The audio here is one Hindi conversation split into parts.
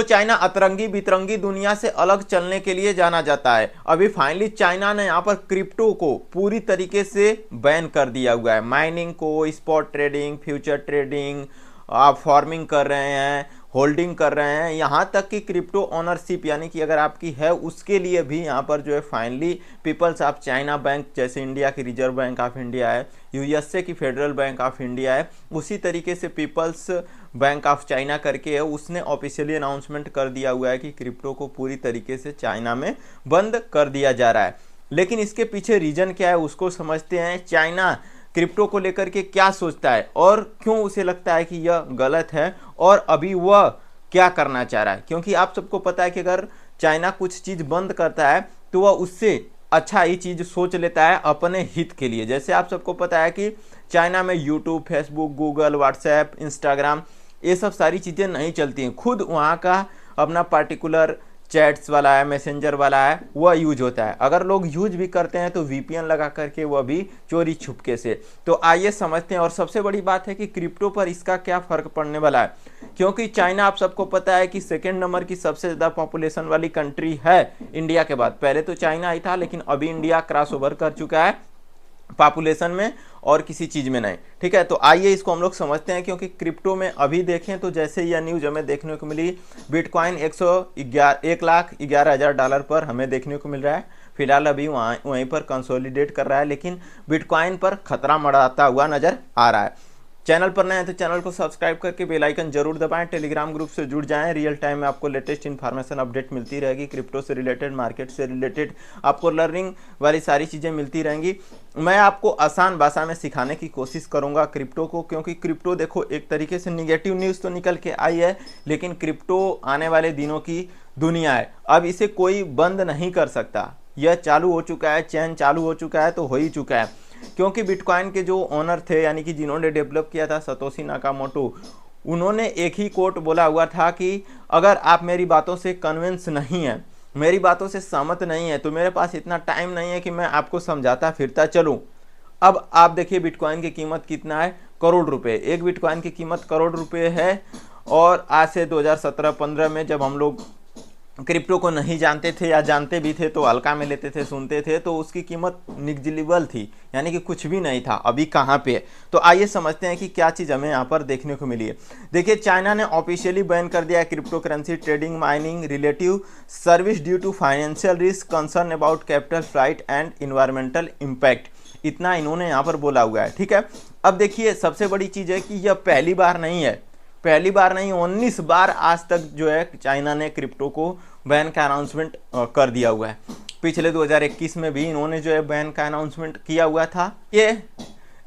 तो चाइना अतरंगी बितरंगी दुनिया से अलग चलने के लिए जाना जाता है। अभी फाइनली चाइना ने यहाँ पर क्रिप्टो को पूरी तरीके से बैन कर दिया हुआ है। माइनिंग को, स्पॉट ट्रेडिंग, फ्यूचर ट्रेडिंग, आप फार्मिंग कर रहे हैं, होल्डिंग कर रहे हैं, यहाँ तक कि क्रिप्टो ओनरशिप यानी कि अगर आपकी है उसके लिए भी यहाँ पर जो है finally peoples of China bank, जैसे इंडिया की रिजर्व बैंक ऑफ इंडिया है, यूएसए की फेडरल बैंक ऑफ इंडिया है, उसी तरीके से पीपल्स बैंक ऑफ चाइना करके है, उसने ऑफिशियली अनाउंसमेंट कर दिया हुआ है कि क्रिप्टो को पूरी तरीके से चाइना में बंद कर दिया जा रहा है। लेकिन इसके पीछे रीजन क्या है उसको समझते हैं। चाइना क्रिप्टो को लेकर के क्या सोचता है और क्यों उसे लगता है कि यह गलत है और अभी वह क्या करना चाह रहा है। क्योंकि आप सबको पता है कि अगर चाइना कुछ चीज़ बंद करता है तो वह उससे अच्छा ही चीज़ सोच लेता है अपने हित के लिए। जैसे आप सबको पता है कि चाइना में YouTube, Facebook, Google, WhatsApp, Instagram, ये सब सारी चीज़ें नहीं चलती हैं। खुद वहाँ का अपना पार्टिकुलर चैट्स वाला है, मैसेंजर वाला है, वह यूज होता है। अगर लोग यूज भी करते हैं तो वीपीएन लगा करके, वह भी चोरी छुपके से। तो आइए समझते हैं। और सबसे बड़ी बात है कि क्रिप्टो पर इसका क्या फ़र्क पड़ने वाला है, क्योंकि चाइना आप सबको पता है कि सेकेंड नंबर की सबसे ज़्यादा पॉपुलेशन वाली कंट्री है इंडिया के बाद। पहले तो चाइना ही था, लेकिन अभी इंडिया क्रॉस ओवर कर चुका है पॉपुलेशन में और किसी चीज़ में नहीं। ठीक है, तो आइए इसको हम लोग समझते हैं। क्योंकि क्रिप्टो में अभी देखें तो जैसे यह न्यूज़ हमें देखने को मिली, बिटकॉइन 1,11,000 डॉलर पर हमें देखने को मिल रहा है। फिलहाल अभी वहीं पर कंसोलिडेट कर रहा है, लेकिन बिटकॉइन पर खतरा मंडराता हुआ नजर आ रहा है। चैनल पर नए हैं तो चैनल को सब्सक्राइब करके बेल आइकन जरूर दबाएं। टेलीग्राम ग्रुप से जुड़ जाएं। रियल टाइम में आपको लेटेस्ट इन्फॉर्मेशन अपडेट मिलती रहेगी। क्रिप्टो से रिलेटेड, मार्केट से रिलेटेड आपको लर्निंग वाली सारी चीज़ें मिलती रहेंगी। मैं आपको आसान भाषा में सिखाने की कोशिश करूंगा क्रिप्टो को, क्योंकि क्रिप्टो देखो एक तरीके से निगेटिव न्यूज़ तो निकल के आई है, लेकिन क्रिप्टो आने वाले दिनों की दुनिया है। अब इसे कोई बंद नहीं कर सकता। यह चालू हो चुका है, चैन चालू हो चुका है तो हो ही चुका है। क्योंकि बिटकॉइन के जो ओनर थे, यानी कि जिन्होंने डेवलप किया था, सतोशी नाकामोटो, उन्होंने एक ही कोट बोला हुआ था कि अगर आप मेरी बातों से कन्विंस नहीं है, मेरी बातों से सहमत नहीं है, तो मेरे पास इतना टाइम नहीं है कि मैं आपको समझाता फिरता चलूं। अब आप देखिए बिटकॉइन की कीमत कितना है, करोड़ रुपए। एक बिटकॉइन की कीमत करोड़ रुपए है। और आज से 2017-15 में जब हम लोग क्रिप्टो को नहीं जानते थे या जानते भी थे तो हल्का में लेते थे, सुनते थे, तो उसकी कीमत निग्जिलेबल थी, यानी कि कुछ भी नहीं था। अभी कहाँ पे है, तो आइए समझते हैं कि क्या चीज़ हमें यहाँ पर देखने को मिली है। देखिए, चाइना ने ऑफिशियली बैन कर दिया है crypto currency trading, mining, relative service due to financial risk, concern about capital flight and environmental impact. इतना इन्होंने यहाँ पर बोला हुआ है। ठीक है, अब देखिए सबसे बड़ी चीज़ है कि यह पहली बार नहीं है, पहली बार नहीं, 19 बार आज तक जो है चाइना ने क्रिप्टो को बैन का अनाउंसमेंट कर दिया हुआ है। पिछले 2021 में भी इन्होंने जो है बैन का अनाउंसमेंट किया हुआ था। ये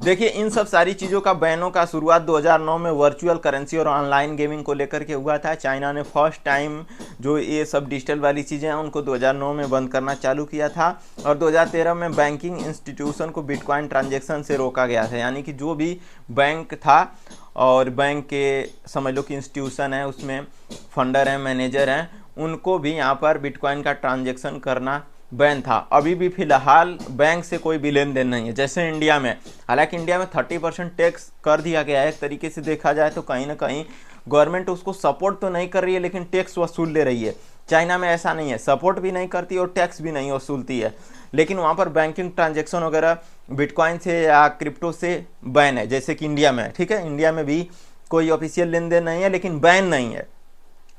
देखिए, इन सब सारी चीज़ों का बैनों का शुरुआत 2009 में वर्चुअल करेंसी और ऑनलाइन गेमिंग को लेकर के हुआ था। चाइना ने फर्स्ट टाइम जो ये सब डिजिटल वाली चीज़ें हैं उनको 2009 में बंद करना चालू किया था। और 2013 में बैंकिंग इंस्टीट्यूशन को बिटकॉइन ट्रांजैक्शन से रोका गया था, यानी कि जो भी बैंक था और बैंक के समझ लो कि इंस्टीट्यूशन है, उसमें फंडर हैं, मैनेजर हैं, उनको भी यहाँ पर बिटकॉइन का ट्रांजैक्शन करना बैन था। अभी भी फिलहाल बैंक से कोई भी लेन देन नहीं है, जैसे इंडिया में। हालांकि इंडिया में 30% टैक्स कर दिया गया है। एक तरीके से देखा जाए तो कहीं ना कहीं गवर्नमेंट उसको सपोर्ट तो नहीं कर रही है, लेकिन टैक्स वसूल ले रही है। चाइना में ऐसा नहीं है, सपोर्ट भी नहीं करती और टैक्स भी नहीं वसूलती है, लेकिन वहाँ पर बैंकिंग ट्रांजैक्शन वगैरह बिटकॉइन से या क्रिप्टो से बैन है, जैसे कि इंडिया में। ठीक है, इंडिया में भी कोई ऑफिशियल लेन देन नहीं है, लेकिन बैन नहीं है।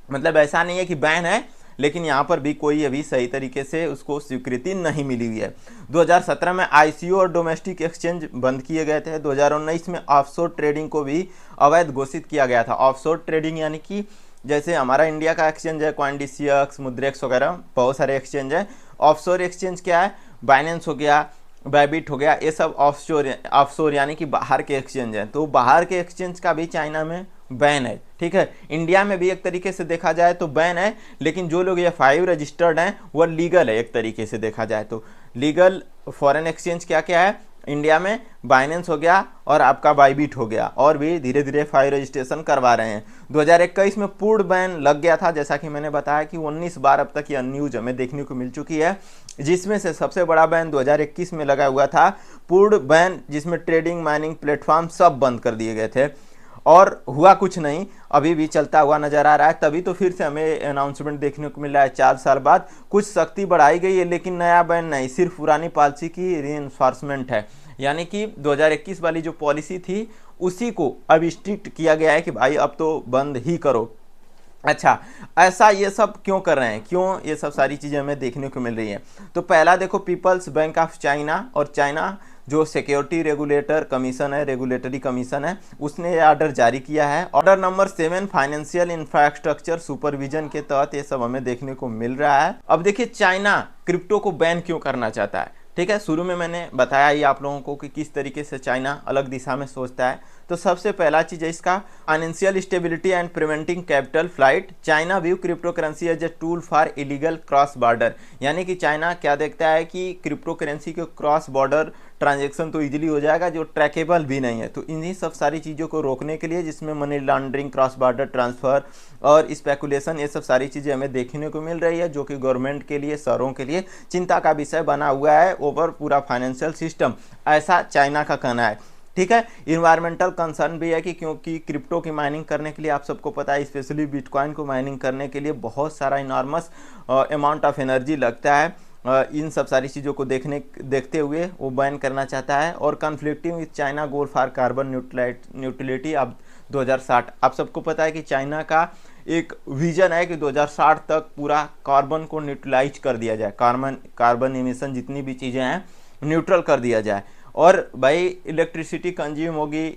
मतलब ऐसा नहीं है कि बैन है, लेकिन यहाँ पर भी कोई अभी सही तरीके से उसको स्वीकृति नहीं मिली हुई है। 2017 में आईसीओ और डोमेस्टिक एक्सचेंज बंद किए गए थे। 2019 में ऑफशोर ट्रेडिंग को भी अवैध घोषित किया गया था। ऑफशोर ट्रेडिंग यानी कि जैसे हमारा इंडिया का एक्सचेंज है कॉइनडिसिएक्स, मुद्रेक्स वगैरह, बहुत सारे एक्सचेंज है। ऑफशोर एक्सचेंज क्या है, बाइनेंस हो गया, बाइबिट हो गया, ये सब ऑफशोर यानी कि बाहर के एक्सचेंज हैं। तो बाहर के एक्सचेंज का भी चाइना में बैन है। ठीक है, इंडिया में भी एक तरीके से देखा जाए तो बैन है, लेकिन जो लोग ये 5 रजिस्टर्ड हैं वो लीगल है। एक तरीके से देखा जाए तो लीगल फॉरेन एक्सचेंज क्या क्या है इंडिया में, बाइनेंस हो गया और आपका बाइबिट हो गया, और भी धीरे धीरे 5 रजिस्ट्रेशन करवा रहे हैं। 2021 में पूर्ण बैन लग गया था, जैसा कि मैंने बताया कि 19 बार अब तक ये न्यूज हमें देखने को मिल चुकी है, जिसमें से सबसे बड़ा बैन 2021 में लगा हुआ था, पूर्ण बैन, जिसमें ट्रेडिंग, माइनिंग प्लेटफॉर्म सब बंद कर दिए गए थे। और हुआ कुछ नहीं, अभी भी चलता हुआ नजर आ रहा है। तभी तो फिर से हमें अनाउंसमेंट देखने को मिल रहा है 4 साल बाद कुछ सख्ती बढ़ाई गई है, लेकिन नया बैन नहीं, सिर्फ पुरानी पॉलिसी की रीइंफोर्समेंट है। यानी कि 2021 वाली जो पॉलिसी थी उसी को अब स्ट्रिक्ट किया गया है कि भाई अब तो बंद ही करो। अच्छा, ऐसा ये सब क्यों कर रहे हैं, क्यों ये सब सारी चीज़ें हमें देखने को मिल रही हैं? तो पहला देखो, पीपल्स बैंक ऑफ चाइना, और चाइना जो सिक्योरिटी रेगुलेटर कमीशन है, रेगुलेटरी कमीशन है, उसने ये ऑर्डर जारी किया है। Order number 7 financial infrastructure supervision के तहत ये सब हमें देखने को मिल रहा है। अब देखिए, चाइना क्रिप्टो को बैन क्यों करना चाहता है। ठीक है, शुरू में मैंने बताया ही आप लोगों को कि किस तरीके से चाइना अलग दिशा में सोचता है। तो सबसे पहला चीज है इसका financial stability and preventing capital flight. China view crypto currency as a tool for illegal cross border. यानी कि चाइना क्या देखता है कि क्रिप्टो करेंसी के क्रॉस बॉर्डर ट्रांजैक्शन तो इजीली हो जाएगा, जो ट्रैकेबल भी नहीं है। तो इन्हीं सब सारी चीज़ों को रोकने के लिए, जिसमें money laundering, cross border transfer और स्पेकुलेशन, ये सब सारी चीज़ें हमें देखने को मिल रही है, जो कि गवर्नमेंट के लिए, शहरों के लिए चिंता का विषय बना हुआ है ओवर पूरा फाइनेंशियल सिस्टम, ऐसा चाइना का कहना है। ठीक है, इन्वायरमेंटल कंसर्न भी है कि क्योंकि क्रिप्टो की माइनिंग करने के लिए आप सबको पता है, स्पेशली बिटकॉइन को माइनिंग करने के लिए बहुत सारा इनॉर्मस अमाउंट ऑफ एनर्जी लगता है। इन सब सारी चीज़ों को देखते हुए वो बैन करना चाहता है। और conflicting with China goal for carbon neutrality अब 2060। आप सबको पता है कि चाइना का एक विजन है कि 2060 तक पूरा कार्बन को न्यूट्रलाइज कर दिया जाए, कार्बन इमिशन जितनी भी चीज़ें हैं न्यूट्रल कर दिया जाए। और भाई इलेक्ट्रिसिटी कंज्यूम होगी,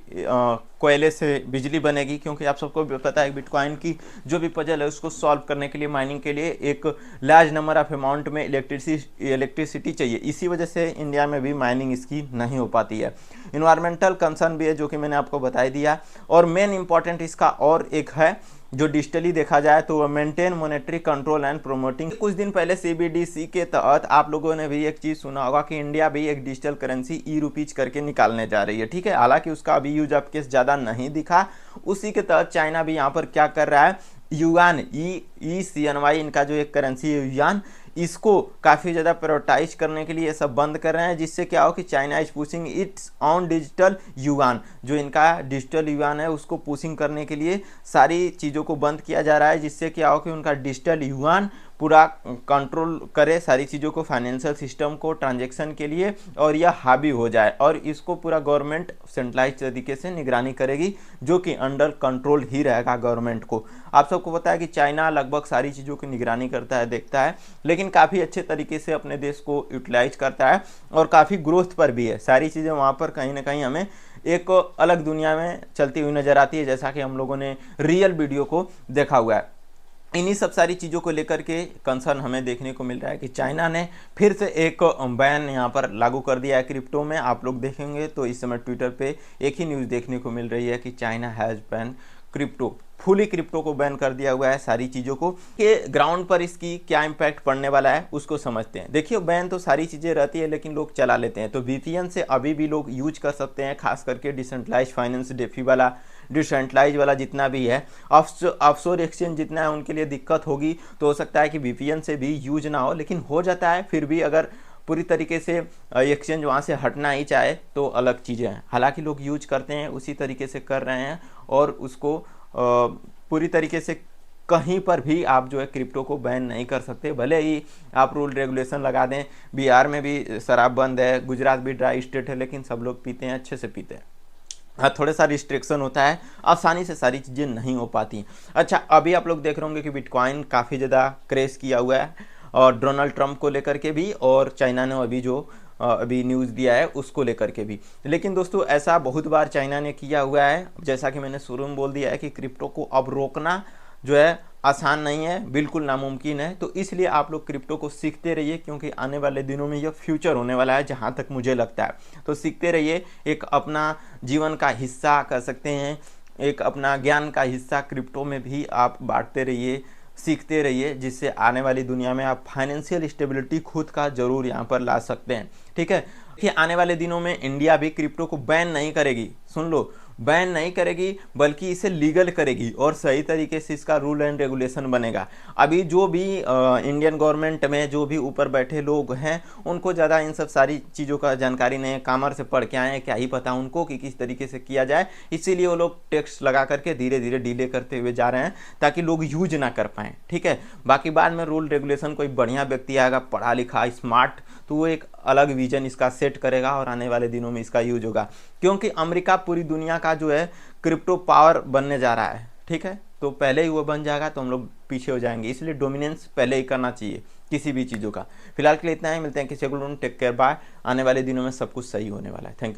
कोयले से बिजली बनेगी, क्योंकि आप सबको भी पता है बिटकॉइन की जो भी पजल है उसको सॉल्व करने के लिए, माइनिंग के लिए एक लार्ज नंबर ऑफ अमाउंट में इलेक्ट्रिसिटी चाहिए। इसी वजह से इंडिया में भी माइनिंग इसकी नहीं हो पाती है। इन्वायरमेंटल कंसर्न भी है, जो कि मैंने आपको बता दिया। और मेन इंपॉर्टेंट इसका और एक है जो डिजिटली देखा जाए तो maintain monetary control and promoting. कुछ दिन पहले सीबीडीसी के तहत आप लोगों ने भी एक चीज़ सुना होगा कि इंडिया भी एक डिजिटल करेंसी ई-रुपीज करके निकालने जा रही है। ठीक है, हालांकि उसका अभी यूज अब केस ज़्यादा नहीं दिखा। उसी के तहत चाइना भी यहाँ पर क्या कर रहा है, युआन ECNY इनका जो एक करेंसी है युआन, इसको काफ़ी ज़्यादा प्रायोरिटाइज करने के लिए ये सब बंद कर रहे हैं, जिससे क्या हो कि China is pushing it's on digital yuan. जो इनका डिजिटल युआन है उसको पुशिंग करने के लिए सारी चीज़ों को बंद किया जा रहा है, जिससे क्या हो कि उनका डिजिटल युआन पूरा कंट्रोल करे सारी चीज़ों को, फाइनेंशियल सिस्टम को, ट्रांजैक्शन के लिए, और यह हावी हो जाए। और इसको पूरा गवर्नमेंट सेंट्रलाइज तरीके से निगरानी करेगी, जो कि अंडर कंट्रोल ही रहेगा गवर्नमेंट को। आप सबको पता है कि चाइना लगभग सारी चीज़ों की निगरानी करता है, देखता है, लेकिन काफ़ी अच्छे तरीके से अपने देश को यूटिलाइज करता है और काफ़ी ग्रोथ पर भी है। सारी चीज़ें वहाँ पर कहीं ना कहीं हमें एक अलग दुनिया में चलती हुई नज़र आती है, जैसा कि हम लोगों ने रियल वीडियो को देखा हुआ है। इन्हीं सब सारी चीज़ों को लेकर के कंसर्न हमें देखने को मिल रहा है कि चाइना ने फिर से एक बैन यहाँ पर लागू कर दिया है क्रिप्टो में। आप लोग देखेंगे तो इस समय ट्विटर पे एक ही न्यूज़ देखने को मिल रही है कि China has ban crypto, fully crypto को बैन कर दिया हुआ है सारी चीज़ों को। कि ग्राउंड पर इसकी क्या इम्पैक्ट पड़ने वाला है उसको समझते हैं। देखिए, बैन तो सारी चीज़ें रहती है, लेकिन लोग चला लेते हैं। तो VPN से अभी भी लोग यूज कर सकते हैं, खास करके डिसेंट्रलाइज फाइनेंस, डेफी वाला, डिसेंट्रलाइज वाला जितना भी है, ऑफशोर एक्सचेंज जितना है, उनके लिए दिक्कत होगी। तो हो सकता है कि VPN से भी यूज ना हो, लेकिन हो जाता है। फिर भी अगर पूरी तरीके से एक्सचेंज वहाँ से हटना ही चाहे तो अलग चीज़ें हैं। हालांकि लोग यूज करते हैं, उसी तरीके से कर रहे हैं, और उसको पूरी तरीके से कहीं पर भी आप जो है क्रिप्टो को बैन नहीं कर सकते। भले ही आप रूल रेगुलेशन लगा दें, बिहार में भी शराब बंद है, गुजरात भी ड्राई स्टेट है, लेकिन सब लोग पीते हैं, अच्छे से पीते हैं। हाँ, थोड़ा सा रिस्ट्रिक्शन होता है, आसानी से सारी चीज़ें नहीं हो पाती। अच्छा, अभी आप लोग देख रहे होंगे कि बिटकॉइन काफ़ी ज़्यादा क्रेज किया हुआ है, और डोनाल्ड ट्रंप को लेकर के भी, और चाइना ने अभी जो अभी न्यूज़ दिया है उसको लेकर के भी। लेकिन दोस्तों, ऐसा बहुत बार चाइना ने किया हुआ है। जैसा कि मैंने शुरू में बोल दिया है कि क्रिप्टो को अब रोकना जो है आसान नहीं है, बिल्कुल नामुमकिन है। तो इसलिए आप लोग क्रिप्टो को सीखते रहिए, क्योंकि आने वाले दिनों में यह फ्यूचर होने वाला है, जहाँ तक मुझे लगता है। तो सीखते रहिए, एक अपना जीवन का हिस्सा कह सकते हैं, एक अपना ज्ञान का हिस्सा क्रिप्टो में भी आप बांटते रहिए, सीखते रहिए, जिससे आने वाली दुनिया में आप फाइनेंशियल स्टेबिलिटी खुद का जरूर यहाँ पर ला सकते हैं। ठीक है, कि आने वाले दिनों में इंडिया भी क्रिप्टो को बैन नहीं करेगी। सुन लो, बैन नहीं करेगी बल्कि इसे लीगल करेगी और सही तरीके से इसका रूल एंड रेगुलेशन बनेगा। अभी जो भी इंडियन गवर्नमेंट में जो भी ऊपर बैठे लोग हैं उनको ज़्यादा इन सब सारी चीज़ों का जानकारी नहीं है, कॉमर्स से पढ़ के आए हैं, क्या ही पता उनको कि किस तरीके से किया जाए, इसीलिए वो लोग टैक्स लगा करके धीरे धीरे डीले करते हुए जा रहे हैं ताकि लोग यूज ना कर पाएँ। ठीक है, बाकी बाद में रूल रेगुलेशन कोई बढ़िया व्यक्ति आएगा पढ़ा लिखा स्मार्ट, तो वो एक अलग विजन इसका सेट करेगा और आने वाले दिनों में इसका यूज होगा, क्योंकि अमेरिका पूरी दुनिया का जो है क्रिप्टो पावर बनने जा रहा है। ठीक है, तो पहले ही वो बन जाएगा तो हम लोग पीछे हो जाएंगे, इसलिए डोमिनेंस पहले ही करना चाहिए किसी भी चीज़ों का। फिलहाल के लिए इतना ही, मिलते हैं किसी को। Take care, bye. आने वाले दिनों में सब कुछ सही होने वाला है। Thank you.